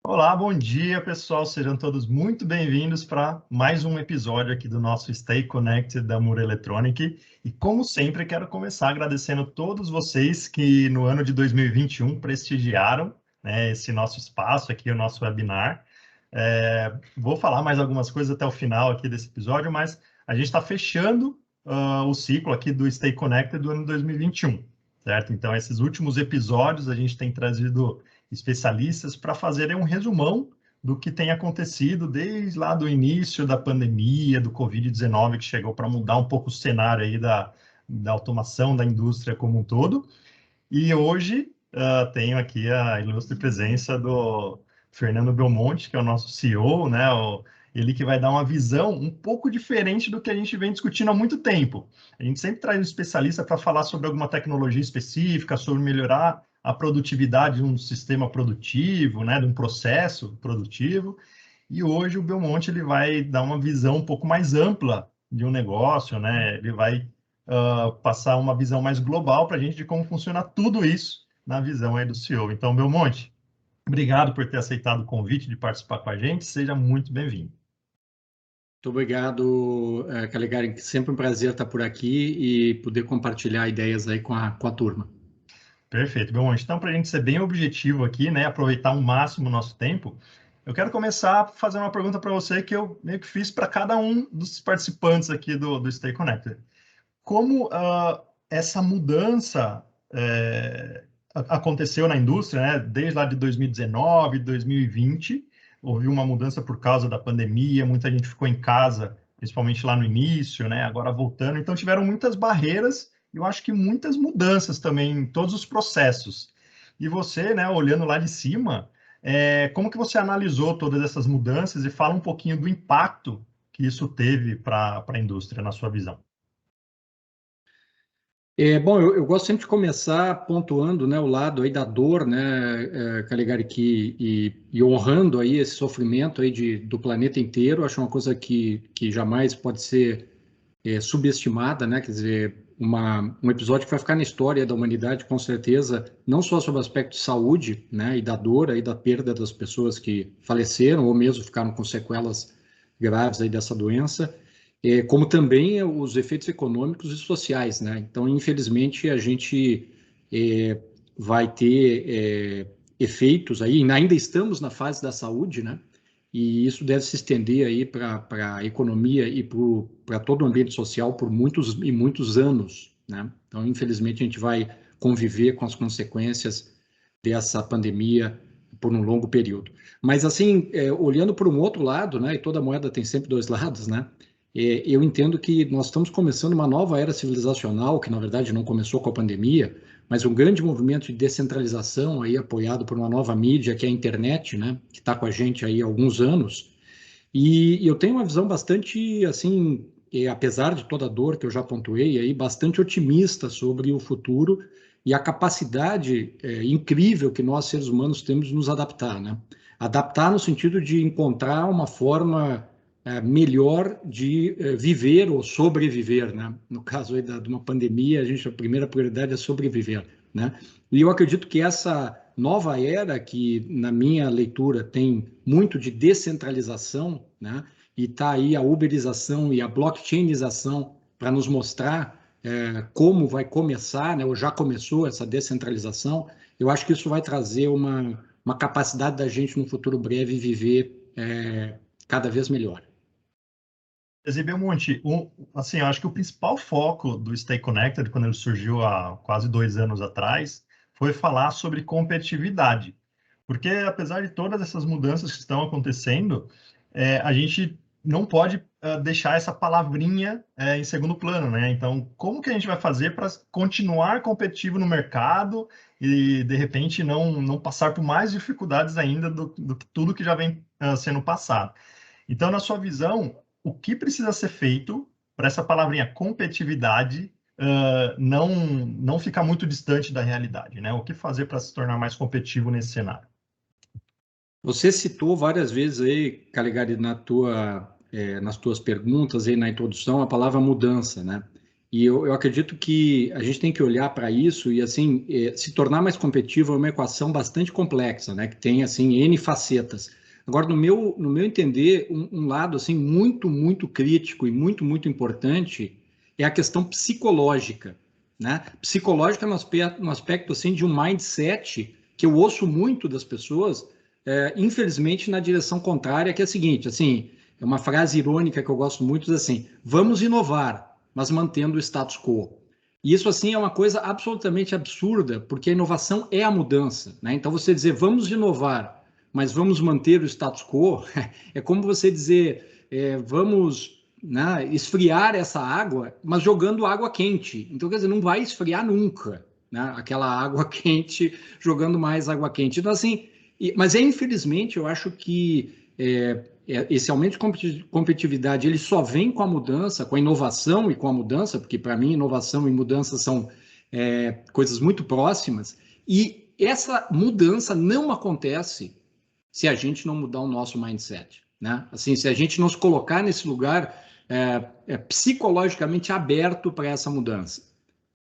Olá, bom dia, pessoal. Sejam todos muito bem-vindos para mais um episódio aqui do nosso Stay Connected da Mura Electronic. E, como sempre, quero começar agradecendo a todos vocês que no ano de 2021 prestigiaram, né, esse nosso espaço aqui, o nosso webinar. Vou falar mais algumas coisas até o final aqui desse episódio, mas a gente está fechando o ciclo aqui do Stay Connected do ano 2021, certo? Então, esses últimos episódios a gente tem trazido especialistas para fazerem um resumão do que tem acontecido desde lá do início da pandemia, do Covid-19, que chegou para mudar um pouco o cenário aí da automação da indústria como um todo. E hoje tenho aqui a ilustre presença do Fernando Belmonte, que é o nosso CEO, né? Ele que vai dar uma visão um pouco diferente do que a gente vem discutindo há muito tempo. A gente sempre traz um especialista para falar sobre alguma tecnologia específica, sobre melhorar a produtividade de um sistema produtivo, né, de um processo produtivo. E hoje o Belmonte ele vai dar uma visão um pouco mais ampla de um negócio, né? Ele vai passar uma visão mais global para a gente de como funciona tudo isso na visão aí do CEO. Então, Belmonte, obrigado por ter aceitado o convite de participar com a gente. Seja muito bem-vindo. Muito obrigado, Calegari. Sempre um prazer estar por aqui e poder compartilhar ideias aí com a turma. Perfeito, Belmonte. Então, para a gente ser bem objetivo aqui, né, aproveitar ao máximo o nosso tempo, eu quero começar fazendo uma pergunta para você que eu meio que fiz para cada um dos participantes aqui do Stay Connected. Como essa mudança aconteceu na indústria, né? Desde lá de 2019, 2020, houve uma mudança por causa da pandemia, muita gente ficou em casa, principalmente lá no início, né? Agora voltando, então tiveram muitas barreiras, eu acho que muitas mudanças também em todos os processos. E você, né, olhando lá de cima, como que você analisou todas essas mudanças e fala um pouquinho do impacto que isso teve para a indústria, na sua visão? Bom, eu gosto sempre de começar pontuando, né, o lado aí da dor, né, Calegari, e honrando aí esse sofrimento aí do planeta inteiro. Acho uma coisa que jamais pode ser subestimada, né? Quer dizer, um episódio que vai ficar na história da humanidade, com certeza, não só sobre o aspecto de saúde, né, e da dor aí da perda das pessoas que faleceram ou mesmo ficaram com sequelas graves aí dessa doença, como também os efeitos econômicos e sociais, né? Então, infelizmente, a gente vai ter efeitos aí, ainda estamos na fase da saúde, né? E isso deve se estender aí para a economia e para todo o ambiente social por muitos e muitos anos, né? Então, infelizmente, a gente vai conviver com as consequências dessa pandemia por um longo período. Mas, assim, olhando por um outro lado, né? E toda moeda tem sempre dois lados, né? Eu entendo que nós estamos começando uma nova era civilizacional, que na verdade não começou com a pandemia, mas um grande movimento de descentralização aí apoiado por uma nova mídia que é a internet, né, que está com a gente aí há alguns anos. E eu tenho uma visão bastante assim, apesar de toda a dor que eu já pontuei aí, bastante otimista sobre o futuro e a capacidade incrível que nós seres humanos temos de nos adaptar, né? Adaptar no sentido de encontrar uma forma melhor de viver ou sobreviver, né? No caso aí de uma pandemia, a primeira prioridade é sobreviver, né? E eu acredito que essa nova era, que na minha leitura tem muito de descentralização, né? E está aí a uberização e a blockchainização para nos mostrar como vai começar, né? Ou já começou essa descentralização. Eu acho que isso vai trazer uma capacidade da gente no futuro breve viver cada vez melhor. Belmonte, assim, eu acho que o principal foco do Stay Connected, quando ele surgiu há quase 2 anos atrás, foi falar sobre competitividade. Porque, apesar de todas essas mudanças que estão acontecendo, a gente não pode deixar essa palavrinha em segundo plano, né? Então, como que a gente vai fazer para continuar competitivo no mercado e, de repente, não passar por mais dificuldades ainda do que tudo que já vem sendo passado? Então, na sua visão, o que precisa ser feito para essa palavrinha competitividade não ficar muito distante da realidade, né? O que fazer para se tornar mais competitivo nesse cenário? Você citou várias vezes aí, Calegari, nas tuas perguntas aí na introdução, a palavra mudança, né? E eu acredito que a gente tem que olhar para isso e, assim, se tornar mais competitivo é uma equação bastante complexa, né? Que tem, assim, N facetas. Agora, no meu entender, um lado, assim, muito, muito crítico e muito, muito importante é a questão psicológica, né? Psicológica no aspecto, assim, de um mindset que eu ouço muito das pessoas, infelizmente, na direção contrária, que é a seguinte, assim, é uma frase irônica que eu gosto muito, assim, vamos inovar, mas mantendo o status quo. E isso, assim, é uma coisa absolutamente absurda, porque a inovação é a mudança, né? Então, você dizer, vamos inovar, mas vamos manter o status quo, é como você dizer, vamos, né, esfriar essa água, mas jogando água quente. Então, quer dizer, não vai esfriar nunca, né? Aquela água quente, jogando mais água quente. Então, assim, mas infelizmente, eu acho que esse aumento de competitividade ele só vem com a mudança, com a inovação e com a mudança, porque para mim inovação e mudança são coisas muito próximas, e essa mudança não acontece se a gente não mudar o nosso mindset, né? Assim, se a gente não se colocar nesse lugar psicologicamente aberto para essa mudança.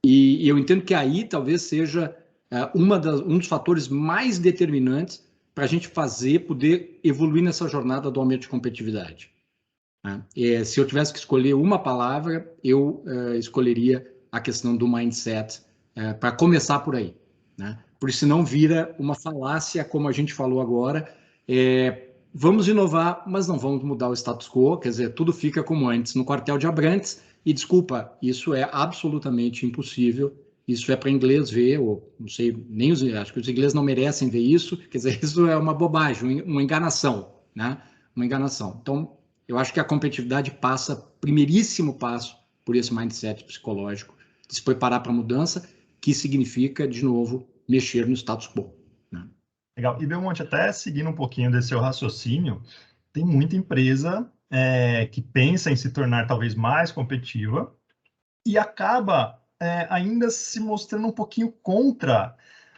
E eu entendo que aí talvez seja um dos fatores mais determinantes para a gente poder evoluir nessa jornada do aumento de competitividade. Né? Se eu tivesse que escolher uma palavra, eu escolheria a questão do mindset para começar por aí. Né? Porque senão vira uma falácia, como a gente falou agora, vamos inovar, mas não vamos mudar o status quo, quer dizer, tudo fica como antes, no quartel de Abrantes, e desculpa, isso é absolutamente impossível. Isso é para inglês ver, ou não sei, acho que os ingleses não merecem ver isso, quer dizer, isso é uma bobagem, uma enganação, né? Uma enganação. Então, eu acho que a competitividade passa, primeiríssimo passo, por esse mindset psicológico, de se preparar para a mudança, que significa, de novo, mexer no status quo. Né? Legal. E Belmonte, até seguindo um pouquinho desse seu raciocínio, tem muita empresa que pensa em se tornar talvez mais competitiva e acaba ainda se mostrando um pouquinho contra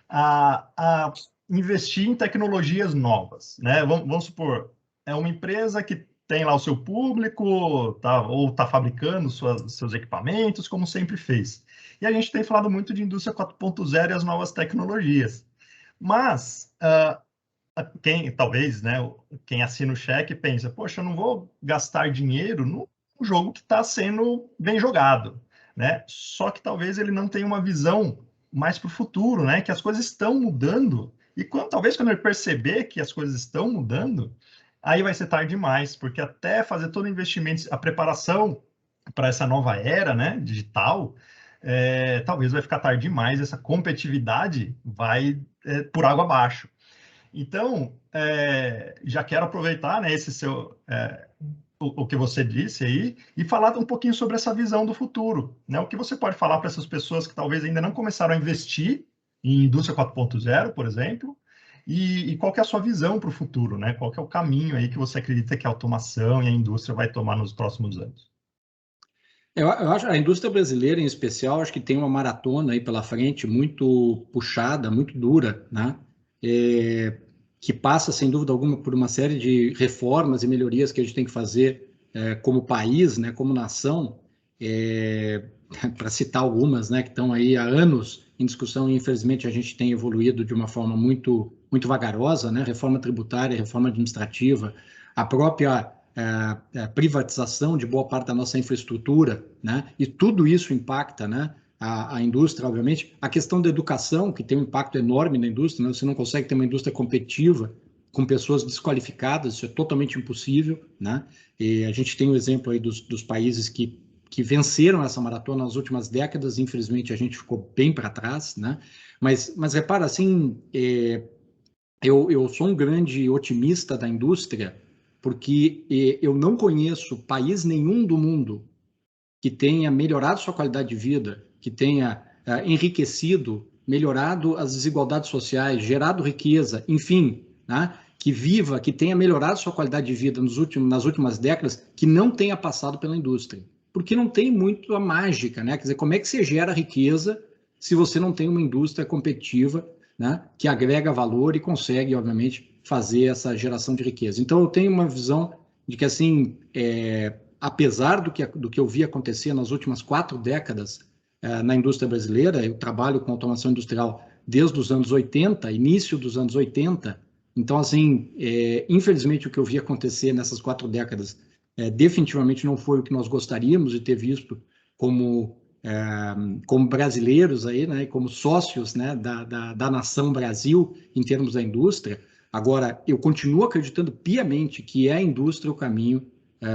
a investir em tecnologias novas, né? Vamos supor, é uma empresa que tem lá o seu público, tá, ou está fabricando seus equipamentos, como sempre fez. E a gente tem falado muito de indústria 4.0 e as novas tecnologias. Mas talvez, né, quem assina o cheque pensa, poxa, eu não vou gastar dinheiro no jogo que está sendo bem jogado, né? Só que talvez ele não tenha uma visão mais para o futuro, né? Que as coisas estão mudando e talvez quando ele perceber que as coisas estão mudando, aí vai ser tarde demais, porque até fazer todo o investimento, a preparação para essa nova era, né, digital, talvez vai ficar tarde demais, essa competitividade vai por água abaixo. Então, já quero aproveitar, né, o que você disse aí e falar um pouquinho sobre essa visão do futuro, né? O que você pode falar para essas pessoas que talvez ainda não começaram a investir em indústria 4.0, por exemplo, e qual que é a sua visão para o futuro, né? Qual que é o caminho aí que você acredita que a automação e a indústria vai tomar nos próximos anos? Eu acho a indústria brasileira, em especial, acho que tem uma maratona aí pela frente muito puxada, muito dura, né? Que passa, sem dúvida alguma, por uma série de reformas e melhorias que a gente tem que fazer como país, né? Como nação, para citar algumas, né? Que estão aí há anos em discussão e, infelizmente, a gente tem evoluído de uma forma muito, muito vagarosa, né? Reforma tributária, reforma administrativa, a própria privatização de boa parte da nossa infraestrutura, né? E tudo isso impacta, né? A indústria, obviamente. A questão da educação, que tem um impacto enorme na indústria, né? Você não consegue ter uma indústria competitiva com pessoas desqualificadas, isso é totalmente impossível, né? E a gente tem o exemplo aí dos países que venceram essa maratona nas últimas décadas, infelizmente a gente ficou bem para trás, né? Mas repara, assim, eu sou um grande otimista da indústria, porque eu não conheço país nenhum do mundo que tenha melhorado sua qualidade de vida, que tenha enriquecido, melhorado as desigualdades sociais, gerado riqueza, enfim, né? Que viva, que tenha melhorado sua qualidade de vida nas últimas décadas, que não tenha passado pela indústria. Porque não tem muito a mágica, né? Quer dizer, como é que você gera riqueza se você não tem uma indústria competitiva, né? Que agrega valor e consegue, obviamente, fazer essa geração de riqueza. Então, eu tenho uma visão de que, assim, apesar do que eu vi acontecer nas últimas 4 décadas na indústria brasileira, eu trabalho com automação industrial desde os anos 80, início dos anos 80, então, assim, infelizmente, o que eu vi acontecer nessas 4 décadas definitivamente não foi o que nós gostaríamos de ter visto como brasileiros aí, né, como sócios, né, da nação Brasil em termos da indústria. Agora, eu continuo acreditando piamente que é a indústria o caminho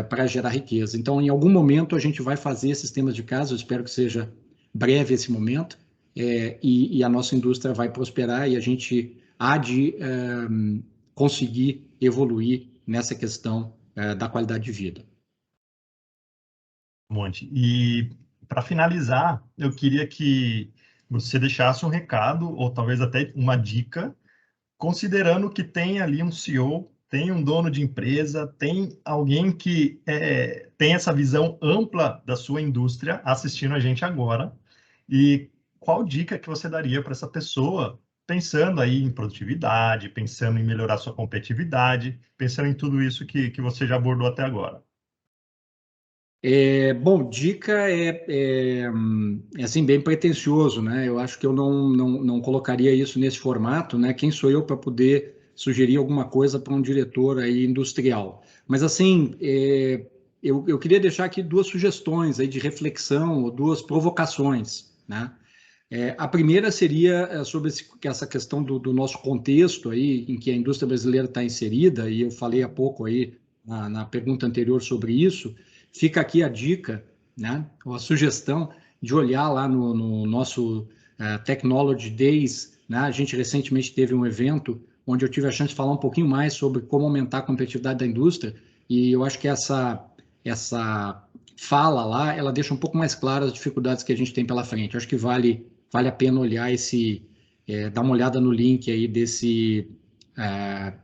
para gerar riqueza. Então, em algum momento, a gente vai fazer esses temas de casa, eu espero que seja breve esse momento, e a nossa indústria vai prosperar e a gente há de conseguir evoluir nessa questão da qualidade de vida. Monte. E para finalizar, eu queria que você deixasse um recado, ou talvez até uma dica, considerando que tem ali um CEO, tem um dono de empresa, tem alguém que tem essa visão ampla da sua indústria assistindo a gente agora. E qual dica que você daria para essa pessoa, pensando aí em produtividade, pensando em melhorar sua competitividade, pensando em tudo isso que você já abordou até agora? Bom, dica assim, bem pretensioso, né? Eu acho que eu não colocaria isso nesse formato, né? Quem sou eu para poder sugerir alguma coisa para um diretor aí industrial? Mas, assim, eu queria deixar aqui 2 sugestões aí de reflexão, ou 2 provocações, né? A primeira seria sobre essa questão do nosso contexto aí, em que a indústria brasileira está inserida, e eu falei há pouco aí na pergunta anterior sobre isso. Fica aqui a dica, né, ou a sugestão de olhar lá no nosso Technology Days, né? A gente recentemente teve um evento onde eu tive a chance de falar um pouquinho mais sobre como aumentar a competitividade da indústria, e eu acho que essa fala lá, ela deixa um pouco mais claras as dificuldades que a gente tem pela frente. Eu acho que vale a pena olhar dar uma olhada no link aí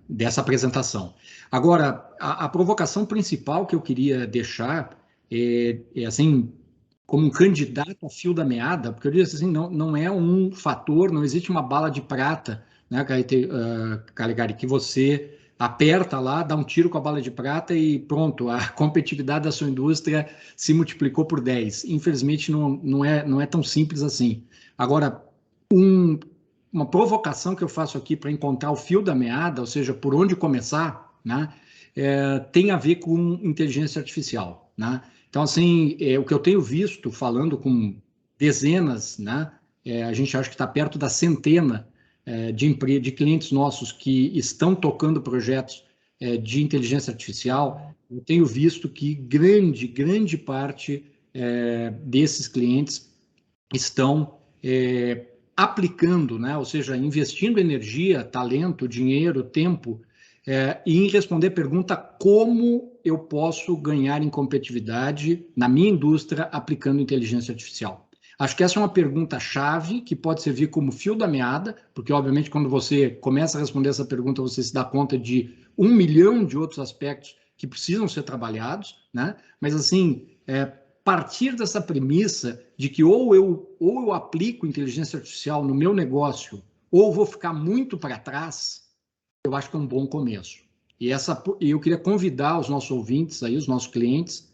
dessa apresentação. Agora, a provocação principal que eu queria deixar assim, como um candidato a fio da meada, porque eu disse assim, não é um fator, não existe uma bala de prata, né, Calegari, que você aperta lá, dá um tiro com a bala de prata e pronto, a competitividade da sua indústria se multiplicou por 10. Infelizmente, não é tão simples assim. Agora, uma provocação que eu faço aqui para encontrar o fio da meada, ou seja, por onde começar, né, tem a ver com inteligência artificial, né? Então, assim, o que eu tenho visto, falando com dezenas, né, a gente acha que está perto da centena de clientes nossos que estão tocando projetos de inteligência artificial. Eu tenho visto que grande parte desses clientes estão aplicando, né, ou seja, investindo energia, talento, dinheiro, tempo, e em responder a pergunta como eu posso ganhar em competitividade na minha indústria aplicando inteligência artificial. Acho que essa é uma pergunta-chave que pode servir como fio da meada, porque, obviamente, quando você começa a responder essa pergunta, você se dá conta de 1 milhão de outros aspectos que precisam ser trabalhados, né? Mas, assim, partir dessa premissa de que ou eu aplico inteligência artificial no meu negócio, ou vou ficar muito para trás, eu acho que é um bom começo. E eu queria convidar os nossos ouvintes, aí, os nossos clientes,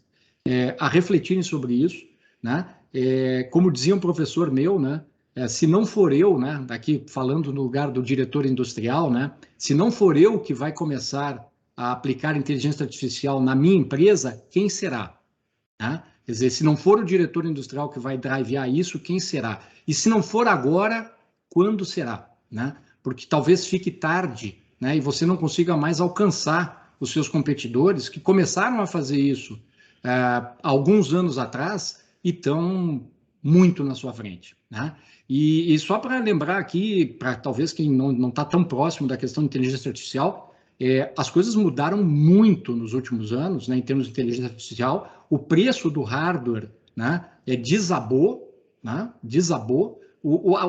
a refletirem sobre isso, né? Como dizia um professor meu, né? Se não for eu, né? Aqui falando no lugar do diretor industrial, né? Se não for eu que vai começar a aplicar inteligência artificial na minha empresa, quem será? Né? Quer dizer, se não for o diretor industrial que vai drivear isso, quem será? E se não for agora, quando será? Né? Porque talvez fique tarde, né? E você não consiga mais alcançar os seus competidores que começaram a fazer isso alguns anos atrás e estão muito na sua frente. Né? E só para lembrar aqui, para talvez quem não está tão próximo da questão de inteligência artificial, as coisas mudaram muito nos últimos anos, né, em termos de inteligência artificial. O preço do hardware, né, desabou, né, desabou.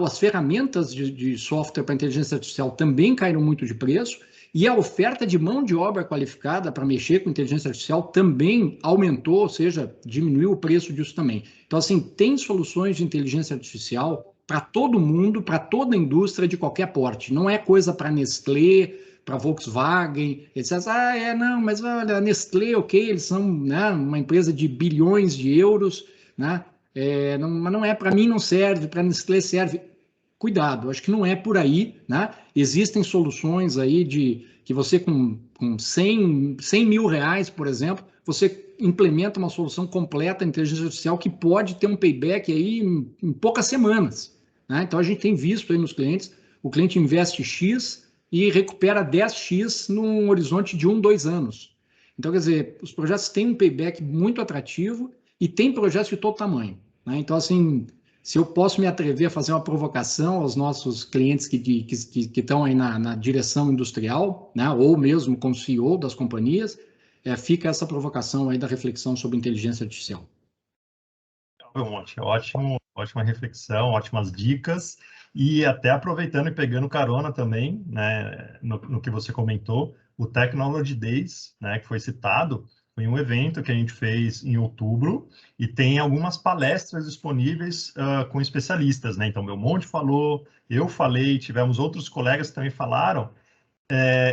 As ferramentas de software para inteligência artificial também caíram muito de preço, e a oferta de mão de obra qualificada para mexer com inteligência artificial também aumentou, ou seja, diminuiu o preço disso também. Então, assim, tem soluções de inteligência artificial para todo mundo, para toda a indústria de qualquer porte. Não é coisa para Nestlé, para a Volkswagen, etc. Não, mas olha, a Nestlé, ok, eles são, né, uma empresa de bilhões de euros, né? Mas não é, para mim não serve, para a Nestlé serve. Cuidado, acho que não é por aí, né? Existem soluções aí que você com 100 mil reais, por exemplo, você implementa uma solução completa de inteligência artificial que pode ter um payback aí em poucas semanas, né? Então a gente tem visto aí nos clientes, o cliente investe X e recupera 10X num horizonte de 1, 2 anos. Então, quer dizer, os projetos têm um payback muito atrativo e tem projetos de todo tamanho, né? Então, assim, se eu posso me atrever a fazer uma provocação aos nossos clientes que estão aí na direção industrial, né, ou mesmo como CEO das companhias, fica essa provocação aí da reflexão sobre inteligência artificial. Um monte, ótima reflexão, ótimas dicas, e até aproveitando e pegando carona também, né, no que você comentou, o Technology Days, né, que foi citado, foi um evento que a gente fez em outubro e tem algumas palestras disponíveis com especialistas, né? Então, Belmonte falou, eu falei, tivemos outros colegas que também falaram,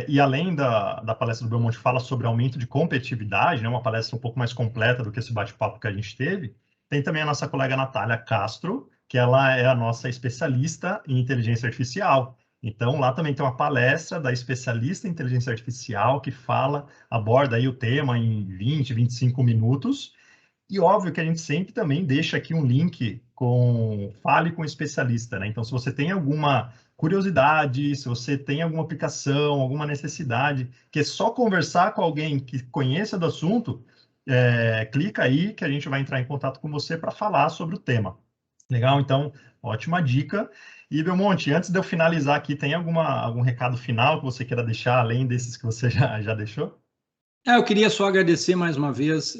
e além da palestra do Belmonte fala sobre aumento de competitividade, né, uma palestra um pouco mais completa do que esse bate-papo que a gente teve, tem também a nossa colega Natália Castro, que ela é a nossa especialista em inteligência artificial. Então, lá também tem uma palestra da especialista em inteligência artificial que aborda aí o tema em 20, 25 minutos. E óbvio que a gente sempre também deixa aqui um link com Fale com o especialista, né? Então, se você tem alguma curiosidade, se você tem alguma aplicação, alguma necessidade, que é só conversar com alguém que conheça do assunto, clica aí que a gente vai entrar em contato com você para falar sobre o tema. Legal? Então, ótima dica. E, Belmonte, antes de eu finalizar aqui, tem algum recado final que você queira deixar, além desses que você já deixou? Eu queria só agradecer mais uma vez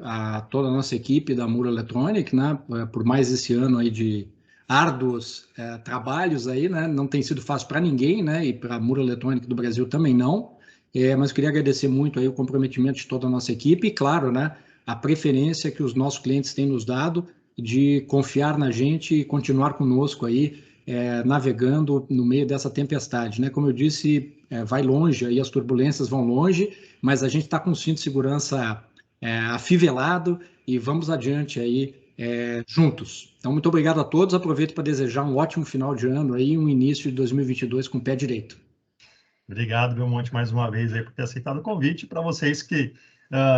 a toda a nossa equipe da Muro Electronic, né, por mais esse ano aí de árduos trabalhos aí, né, não tem sido fácil para ninguém, né, e para a Muro Electronic do Brasil também não, mas queria agradecer muito aí o comprometimento de toda a nossa equipe e, claro, né, a preferência que os nossos clientes têm nos dado de confiar na gente e continuar conosco aí, navegando no meio dessa tempestade, né, como eu disse, vai longe, aí as turbulências vão longe, mas a gente está com o cinto de segurança afivelado e vamos adiante aí juntos. Então, muito obrigado a todos. Aproveito para desejar um ótimo final de ano aí, um início de 2022 com o pé direito. Obrigado, Belmonte, mais uma vez aí por ter aceitado o convite. Para vocês que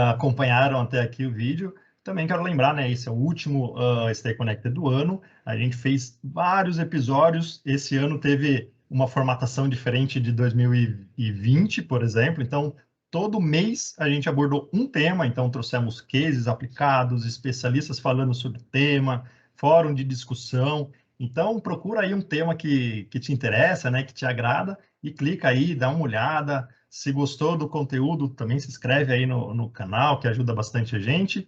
acompanharam até aqui o vídeo, também quero lembrar, né? Esse é o último Stay Connected do ano. A gente fez vários episódios. Esse ano teve uma formatação diferente de 2020, por exemplo. Então, todo mês a gente abordou um tema. Então, trouxemos cases aplicados, especialistas falando sobre o tema, fórum de discussão. Então, procura aí um tema que te interessa, né? Que te agrada e clica aí, dá uma olhada. Se gostou do conteúdo, também se inscreve aí no canal, que ajuda bastante a gente.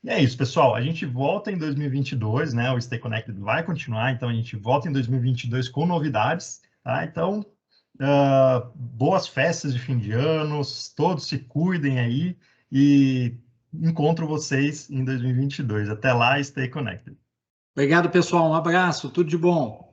E é isso, pessoal. A gente volta em 2022, né? O Stay Connected vai continuar, então a gente volta em 2022 com novidades, tá? Então, boas festas de fim de ano, todos se cuidem aí e encontro vocês em 2022. Até lá, Stay Connected. Obrigado, pessoal. Um abraço, tudo de bom.